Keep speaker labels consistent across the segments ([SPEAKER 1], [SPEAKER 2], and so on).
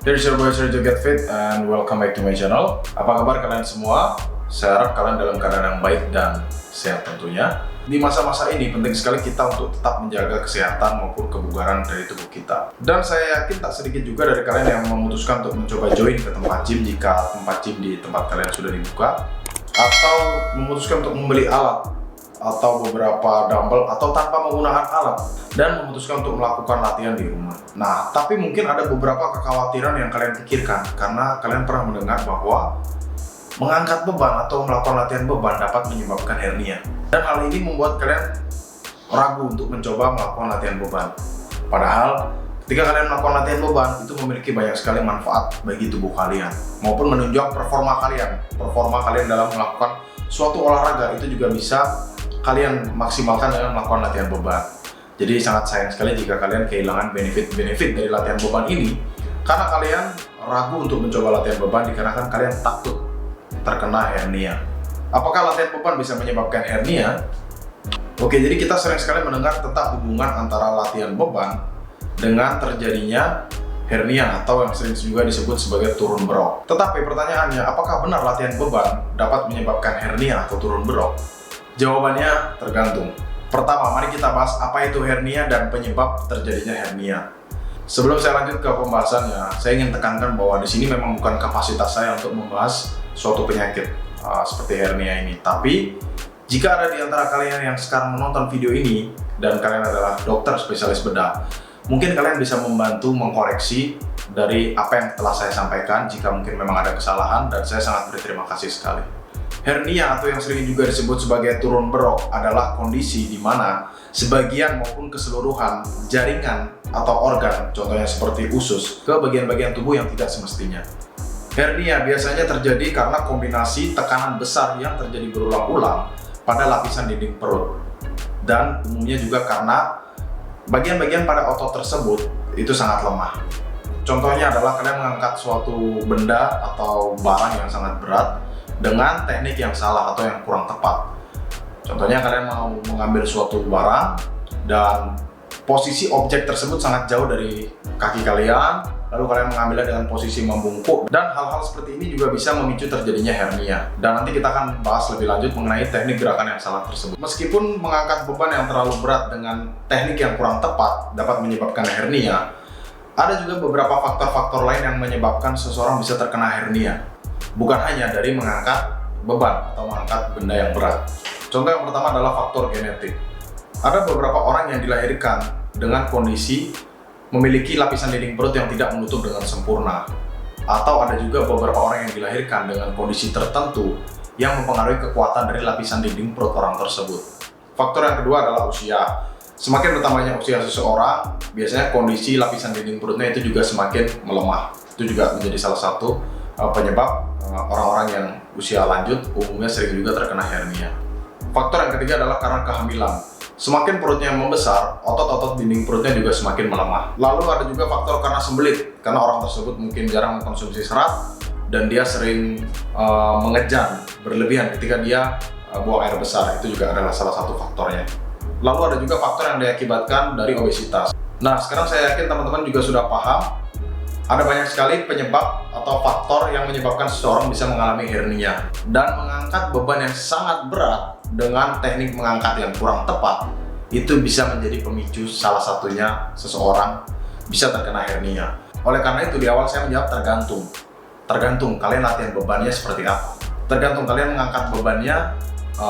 [SPEAKER 1] Here's your boy Sergio Get Fit and welcome back to my channel. Apa kabar kalian semua? Saya harap kalian dalam keadaan yang baik dan sehat tentunya. Di masa-masa ini penting sekali kita untuk tetap menjaga kesehatan maupun kebugaran dari tubuh kita. Dan saya yakin tak sedikit juga dari kalian yang memutuskan untuk mencoba join ke tempat gym jika tempat gym di tempat kalian sudah dibuka, atau memutuskan untuk membeli alat atau beberapa dumbbell atau tanpa menggunakan alat dan memutuskan untuk melakukan latihan di rumah. Nah, tapi mungkin ada beberapa kekhawatiran yang kalian pikirkan karena kalian pernah mendengar bahwa mengangkat beban atau melakukan latihan beban dapat menyebabkan hernia. Dan hal ini membuat kalian ragu untuk mencoba melakukan latihan beban. Padahal ketika kalian melakukan latihan beban itu memiliki banyak sekali manfaat bagi tubuh kalian maupun menunjang performa kalian dalam melakukan suatu olahraga itu juga bisa kalian maksimalkan dengan melakukan latihan beban. Jadi sangat sayang sekali jika kalian kehilangan benefit dari latihan beban ini karena kalian ragu untuk mencoba latihan beban dikarenakan kalian takut terkena hernia. Apakah latihan beban bisa menyebabkan hernia? Oke, jadi kita sering sekali mendengar tentang hubungan antara latihan beban dengan terjadinya hernia atau yang sering juga disebut sebagai turun berok. Tetapi pertanyaannya, apakah benar latihan beban dapat menyebabkan hernia atau turun berok? Jawabannya tergantung. Pertama, mari kita bahas apa itu hernia dan penyebab terjadinya hernia. Sebelum saya lanjut ke pembahasannya, saya ingin tekankan bahwa di sini memang bukan kapasitas saya untuk membahas suatu penyakit seperti hernia ini. Tapi, jika ada di antara kalian yang sekarang menonton video ini dan kalian adalah dokter spesialis bedah, mungkin kalian bisa membantu mengkoreksi dari apa yang telah saya sampaikan jika mungkin memang ada kesalahan, dan saya sangat berterima kasih sekali. Hernia atau yang sering juga disebut sebagai turun berok adalah kondisi di mana sebagian maupun keseluruhan jaringan atau organ, contohnya seperti usus, ke bagian-bagian tubuh yang tidak semestinya. Hernia biasanya terjadi karena kombinasi tekanan besar yang terjadi berulang-ulang pada lapisan dinding perut, dan umumnya juga karena bagian-bagian pada otot tersebut itu sangat lemah. Contohnya adalah kalian mengangkat suatu benda atau barang yang sangat berat dengan teknik yang salah atau yang kurang tepat. Contohnya kalian mau mengambil suatu barang dan posisi objek tersebut sangat jauh dari kaki kalian, lalu kalian mengambilnya dengan posisi membungkuk, dan hal-hal seperti ini juga bisa memicu terjadinya hernia. Dan nanti kita akan bahas lebih lanjut mengenai teknik gerakan yang salah tersebut. Meskipun mengangkat beban yang terlalu berat dengan teknik yang kurang tepat dapat menyebabkan hernia, ada juga beberapa faktor-faktor lain yang menyebabkan seseorang bisa terkena hernia. Bukan hanya dari mengangkat beban atau mengangkat benda yang berat. Contoh yang pertama adalah faktor genetik. Ada beberapa orang yang dilahirkan dengan kondisi memiliki lapisan dinding perut yang tidak menutup dengan sempurna. Atau ada juga beberapa orang yang dilahirkan dengan kondisi tertentu yang mempengaruhi kekuatan dari lapisan dinding perut orang tersebut. Faktor yang kedua adalah usia. Semakin bertambahnya usia seseorang, biasanya kondisi lapisan dinding perutnya itu juga semakin melemah. Itu juga menjadi salah satu penyebab orang-orang yang usia lanjut umumnya sering juga terkena hernia. Faktor yang ketiga adalah karena kehamilan. Semakin perutnya membesar, otot-otot dinding perutnya juga semakin melemah. Lalu ada juga faktor karena sembelit, karena orang tersebut mungkin jarang mengkonsumsi serat dan dia sering mengejan berlebihan ketika dia buang air besar. Itu juga adalah salah satu faktornya. Lalu ada juga faktor yang diakibatkan dari obesitas. Nah, sekarang saya yakin teman-teman juga sudah paham ada banyak sekali penyebab atau faktor yang menyebabkan seseorang bisa mengalami hernia. Dan mengangkat beban yang sangat berat dengan teknik mengangkat yang kurang tepat itu bisa menjadi pemicu salah satunya seseorang bisa terkena hernia. Oleh karena itu di awal saya menjawab tergantung kalian latihan bebannya seperti apa, tergantung kalian mengangkat bebannya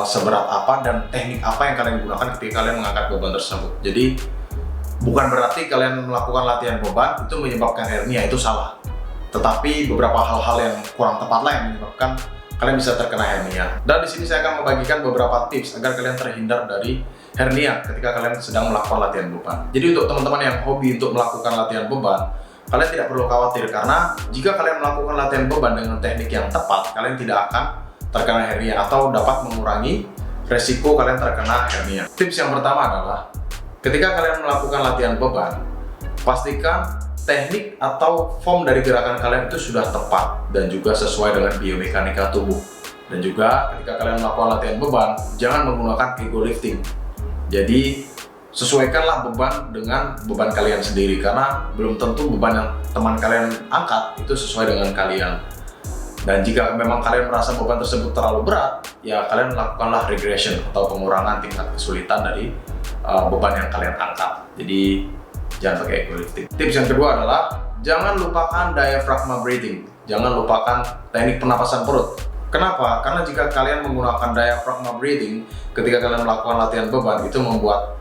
[SPEAKER 1] seberat apa dan teknik apa yang kalian gunakan ketika kalian mengangkat beban tersebut. Jadi bukan berarti kalian melakukan latihan beban itu menyebabkan hernia, itu salah. Tetapi beberapa hal-hal yang kurang tepat lah yang menyebabkan kalian bisa terkena hernia. Dan di sini saya akan membagikan beberapa tips agar kalian terhindar dari hernia ketika kalian sedang melakukan latihan beban. Jadi untuk teman-teman yang hobi untuk melakukan latihan beban, kalian tidak perlu khawatir karena jika kalian melakukan latihan beban dengan teknik yang tepat, kalian tidak akan terkena hernia atau dapat mengurangi resiko kalian terkena hernia. Tips yang pertama adalah ketika kalian melakukan latihan beban, pastikan teknik atau form dari gerakan kalian itu sudah tepat dan juga sesuai dengan biomekanika tubuh. Dan juga ketika kalian melakukan latihan beban, jangan menggunakan ego lifting. Jadi sesuaikanlah beban dengan beban kalian sendiri, karena belum tentu beban yang teman kalian angkat itu sesuai dengan kalian. Dan jika memang kalian merasa beban tersebut terlalu berat, ya kalian lakukanlah regression atau pengurangan tingkat kesulitan dari beban yang kalian angkat. Jadi jangan pakai weightlifting. Tips yang kedua adalah jangan lupakan diaphragma breathing. Jangan lupakan teknik pernapasan perut. Kenapa? Karena jika kalian menggunakan diaphragma breathing ketika kalian melakukan latihan beban, itu membuat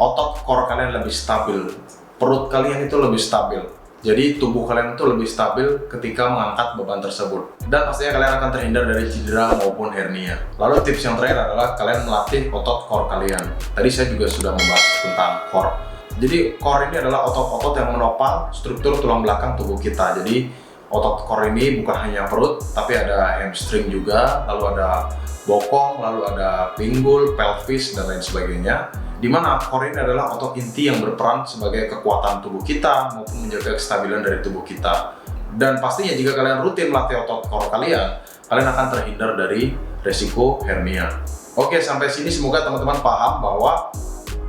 [SPEAKER 1] otot core kalian lebih stabil, perut kalian itu lebih stabil. Jadi tubuh kalian itu lebih stabil ketika mengangkat beban tersebut. Dan pastinya kalian akan terhindar dari cedera maupun hernia. Lalu tips yang terakhir adalah kalian melatih otot core kalian. Tadi saya juga sudah membahas tentang core. Jadi core ini adalah otot-otot yang menopang struktur tulang belakang tubuh kita. Jadi otot core ini bukan hanya perut, tapi ada hamstring juga, lalu ada bokong, lalu ada pinggul, pelvis, dan lain sebagainya. Di mana core ini adalah otot inti yang berperan sebagai kekuatan tubuh kita maupun menjaga kestabilan dari tubuh kita. Dan pastinya jika kalian rutin melatih otot core kalian akan terhindar dari resiko hernia. Oke, sampai sini semoga teman-teman paham bahwa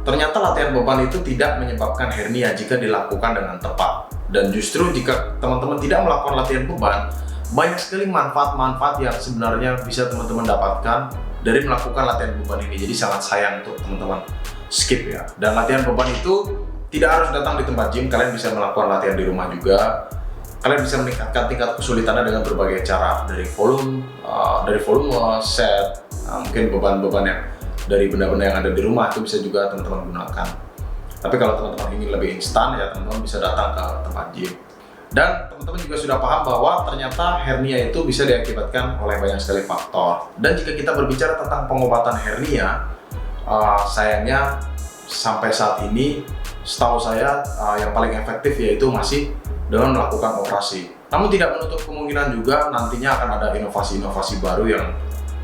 [SPEAKER 1] ternyata latihan beban itu tidak menyebabkan hernia jika dilakukan dengan tepat. Dan justru jika teman-teman tidak melakukan latihan beban, banyak sekali manfaat-manfaat yang sebenarnya bisa teman-teman dapatkan dari melakukan latihan beban ini. Jadi sangat sayang untuk teman-teman skip ya. Dan latihan beban itu tidak harus datang di tempat gym, kalian bisa melakukan latihan di rumah juga. Kalian bisa meningkatkan tingkat kesulitannya dengan berbagai cara, dari volume, set, mungkin beban-beban yang dari benda-benda yang ada di rumah itu bisa juga teman-teman gunakan. Tapi kalau teman-teman ingin lebih instan, ya teman-teman bisa datang ke tempat gym. Dan teman-teman juga sudah paham bahwa ternyata hernia itu bisa diakibatkan oleh banyak sekali faktor. Dan jika kita berbicara tentang pengobatan hernia, sayangnya sampai saat ini setahu saya yang paling efektif yaitu masih dengan melakukan operasi. Namun tidak menutup kemungkinan juga nantinya akan ada inovasi-inovasi baru yang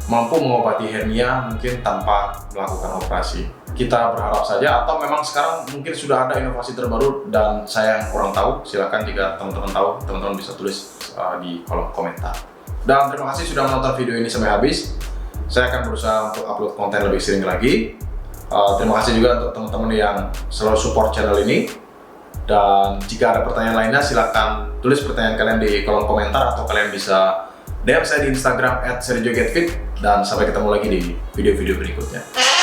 [SPEAKER 1] mampu mengobati hernia mungkin tanpa melakukan operasi. Kita berharap saja, atau memang sekarang mungkin sudah ada inovasi terbaru dan saya yang kurang tahu. Silakan jika teman-teman tahu, teman-teman bisa tulis di kolom komentar. Dan terima kasih sudah menonton video ini sampai habis. Saya akan berusaha untuk upload konten lebih sering lagi. Terima kasih juga untuk teman-teman yang selalu support channel ini. Dan jika ada pertanyaan lainnya, silakan tulis pertanyaan kalian di kolom komentar, atau kalian bisa DM saya di Instagram @sergiogetfit. Dan sampai ketemu lagi di video-video berikutnya.